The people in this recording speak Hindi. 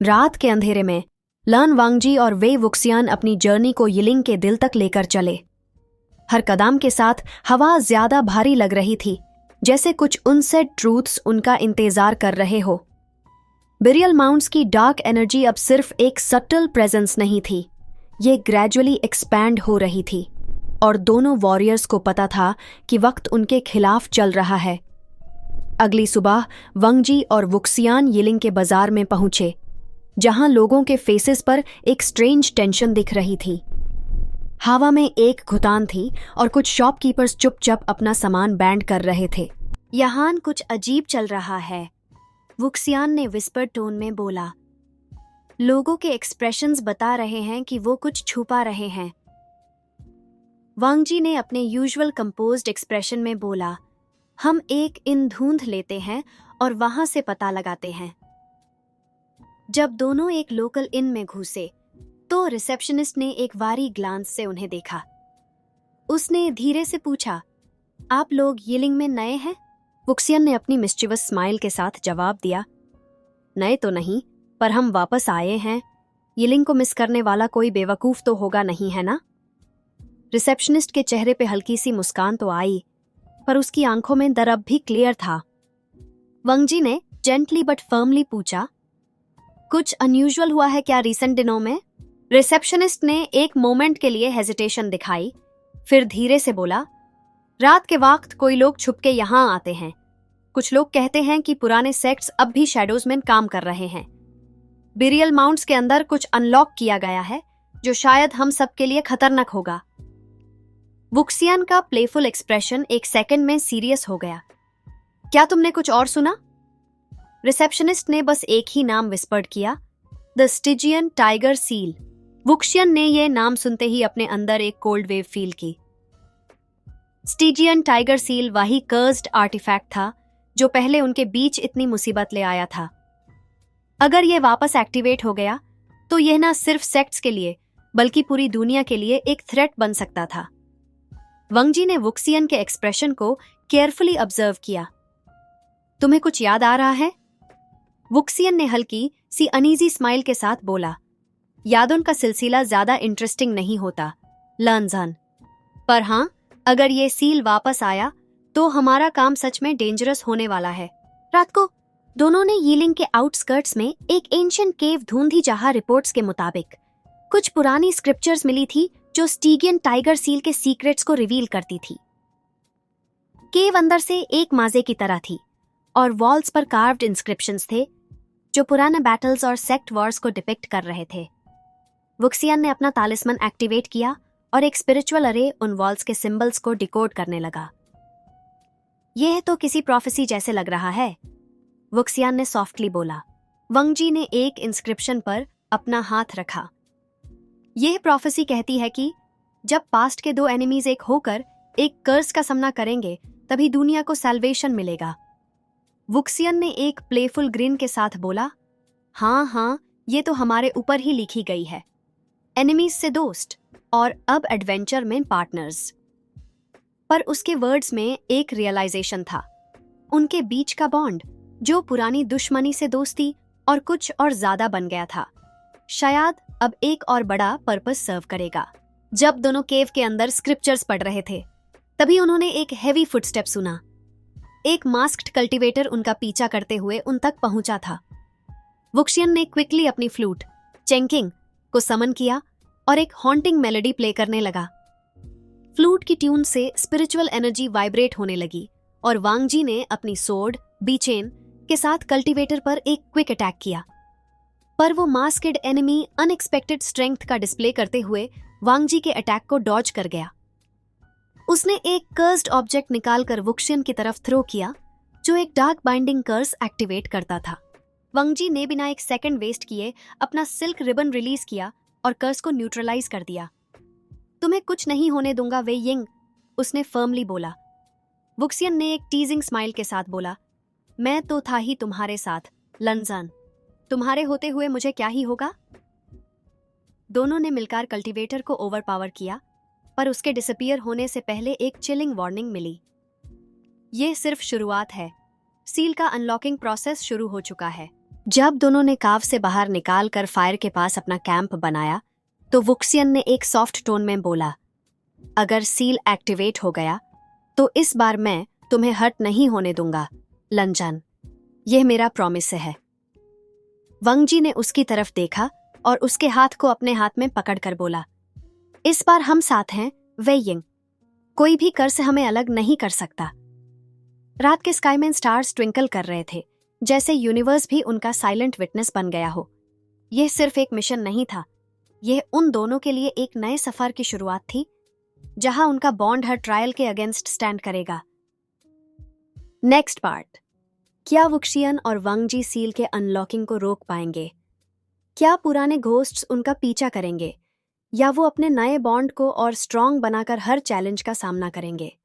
रात के अंधेरे में लन वांगजी और वे वुक्सियान अपनी जर्नी को यिलिंग के दिल तक लेकर चले। हर कदम के साथ हवा ज्यादा भारी लग रही थी, जैसे कुछ अनसेड ट्रूथ्स उनका इंतजार कर रहे हो। बिरियल माउंट्स की डार्क एनर्जी अब सिर्फ एक सटल प्रेजेंस नहीं थी, ये ग्रेजुअली एक्सपैंड हो रही थी और दोनों वॉरियर्स को पता था कि वक्त उनके खिलाफ चल रहा है। अगली सुबह वांगजी और वुक्सियान यिलिंग के बाजार में पहुंचे, जहां लोगों के फेसेस पर एक स्ट्रेंज टेंशन दिख रही थी। हवा में एक घुतान थी और कुछ शॉपकीपर्स चुपचाप अपना सामान बैंड कर रहे थे। यहाँ कुछ अजीब चल रहा है, वुक्सियान ने विस्पर टोन में बोला। लोगों के एक्सप्रेशंस बता रहे हैं कि वो कुछ छुपा रहे हैं। वांगजी ने अपने यूजुअल कंपोज्ड एक्सप्रेशन में बोला, हम एक इन ढूंढ लेते हैं और वहां से पता लगाते हैं। जब दोनों एक लोकल इन में घुसे तो रिसेप्शनिस्ट ने एक वारी ग्लांस से उन्हें देखा। उसने धीरे से पूछा, आप लोग यिलिंग में नए हैं? वुक्सियन ने अपनी मिस्चिवस स्माइल के साथ जवाब दिया, नए तो नहीं, पर हम वापस आए हैं। यिलिंग को मिस करने वाला कोई बेवकूफ तो होगा नहीं, है ना? रिसेप्शनिस्ट के चेहरे पे हल्की सी मुस्कान तो आई, पर उसकी आंखों में डर अब भी क्लियर था। वांगजी ने जेंटली बट फर्मली पूछा, कुछ अनयूजुअल हुआ है क्या रिसेंट दिनों में? रिसेप्शनिस्ट ने एक मोमेंट के लिए हेजिटेशन दिखाई, फिर धीरे से बोला, रात के वक्त कोई लोग छुपके यहाँ आते हैं। कुछ लोग कहते हैं कि पुराने सेक्ट्स अब भी शैडोज में काम कर रहे हैं। बिरियल माउंट्स के अंदर कुछ अनलॉक किया गया है जो शायद हम सब के लिए खतरनाक होगा। वुक्सियान का प्लेफुल एक्सप्रेशन एक सेकंड में सीरियस हो गया। क्या तुमने कुछ और सुना? रिसेप्शनिस्ट ने बस एक ही नाम विस्पर्ड किया, द स्टिजियन टाइगर सील। वुक्सियन ने यह नाम सुनते ही अपने अंदर एक कोल्ड वेव फील की। स्टिजियन टाइगर सील वही कर्स्ड आर्टिफैक्ट था जो पहले उनके बीच इतनी मुसीबत ले आया था। अगर यह वापस एक्टिवेट हो गया तो यह ना सिर्फ सेक्ट्स के लिए बल्कि पूरी दुनिया के लिए एक थ्रेट बन सकता था। वांगजी ने वुक्सियन के एक्सप्रेशन को केयरफुली ऑब्जर्व किया। तुम्हें कुछ याद आ रहा है? वुक्सियन ने हल्की सी अनईजी स्माइल के साथ बोला, यादों का सिलसिला ज्यादा इंटरेस्टिंग नहीं होता लर्नजान, पर हां, अगर ये सील वापस आया तो हमारा काम सच में डेंजरस होने वाला है। रात को दोनों ने यिलिंग के आउटस्कर्ट्स में एक एंशिएंट केव ढूंढी, जहां रिपोर्ट्स के मुताबिक कुछ पुरानी स्क्रिप्चर्स मिली थी जो स्टिजियन टाइगर सील के सीक्रेट्स को रिवील करती थी। केव अंदर से एक माजे की तरह थी और वॉल्स पर कार्व्ड इंस्क्रिप्शंस थे जो पुराने बैटल्स और सेक्ट वॉर्स को डिपिक्ट कर रहे थे। वुक्सियन ने अपना तालिस्मन एक्टिवेट किया और एक स्पिरिचुअल अरे उन वॉल्स के सिंबल्स को डिकोड करने लगा। यह तो किसी प्रोफेसी जैसे लग रहा है, वुक्सियन ने सॉफ्टली बोला। वांगजी ने एक इंस्क्रिप्शन पर अपना हाथ रखा। यह प्रोफेसी कहती है कि जब पास्ट के दो एनिमीज एक होकर एक कर्स का सामना करेंगे तभी दुनिया को सैल्वेशन मिलेगा। वुक्सियन ने एक प्लेफुल ग्रिन के साथ बोला, हाँ, ये तो हमारे ऊपर ही लिखी गई है। एनिमीज से दोस्त और अब एडवेंचर में पार्टनर्स। पर उसके वर्ड्स में एक रियलाइजेशन था, उनके बीच का बॉन्ड जो पुरानी दुश्मनी से दोस्ती और कुछ और ज्यादा बन गया था, शायद अब एक और बड़ा पर्पस सर्व करेगा। जब दोनों केव के अंदर स्क्रिप्चर्स पढ़ रहे थे तभी उन्होंने एक हेवी फुटस्टेप सुना। एक मास्क्ड कल्टीवेटर उनका पीछा करते हुए उन तक पहुंचा था। वुक्सियन ने क्विकली अपनी फ्लूट चेंकिंग को समन किया और एक हॉन्टिंग मेलोडी प्ले करने लगा। फ्लूट की ट्यून से स्पिरिचुअल एनर्जी वाइब्रेट होने लगी और वांगजी ने अपनी सोर्ड बीचेन के साथ कल्टीवेटर पर एक क्विक अटैक किया, पर वो मास्केड एनिमी अनएक्सपेक्टेड स्ट्रेंथ का डिस्प्ले करते हुए वांगजी के अटैक को डॉज कर गया। उसने एक कर्स्ड ऑब्जेक्ट निकालकर वुक्सियन की तरफ थ्रो किया जो एक डार्क बाइंडिंग कर्स एक्टिवेट करता था। वांगजी ने बिना एक सेकंड वेस्ट किए अपना सिल्क रिबन रिलीज किया और कर्स को न्यूट्रलाइज कर दिया। तुम्हें कुछ नहीं होने दूंगा वे यिंग, उसने फर्मली बोला। वुक्सियन ने एक टीजिंग स्माइल के साथ बोला, मैं तो था ही तुम्हारे साथ लंजान, तुम्हारे होते हुए मुझे क्या ही होगा। दोनों ने मिलकर कल्टीवेटर को ओवरपावर किया, पर उसके डिसअपीयर होने से पहले एक चिलिंग वार्निंग मिली। यह सिर्फ शुरुआत है, सील का अनलॉकिंग प्रोसेस शुरू हो चुका है। जब दोनों ने काव से बाहर निकाल कर फायर के पास अपना कैंप बनाया तो वुक्सियन ने एक सॉफ्ट टोन में बोला, अगर सील एक्टिवेट हो गया तो इस बार मैं तुम्हें हर्ट नहीं होने दूंगा लंजन, यह मेरा प्रॉमिस है। वंगजी ने उसकी तरफ देखा और उसके हाथ को अपने हाथ में पकड़कर बोला, इस बार हम साथ हैं वेइंग, कोई भी कर से हमें अलग नहीं कर सकता। रात के स्काई में स्टार्स ट्विंकल कर रहे थे, जैसे यूनिवर्स भी उनका साइलेंट विटनेस बन गया हो। यह सिर्फ एक मिशन नहीं था, यह उन दोनों के लिए एक नए सफर की शुरुआत थी, जहां उनका बॉन्ड हर ट्रायल के अगेंस्ट स्टैंड करेगा। नेक्स्ट पार्ट, क्या वुक्सियन और वंगजी सील के अनलॉकिंग को रोक पाएंगे? क्या पुराने घोस्ट्स उनका पीछा करेंगे या वो अपने नए बॉन्ड को और स्ट्रॉन्ग बनाकर हर चैलेंज का सामना करेंगे?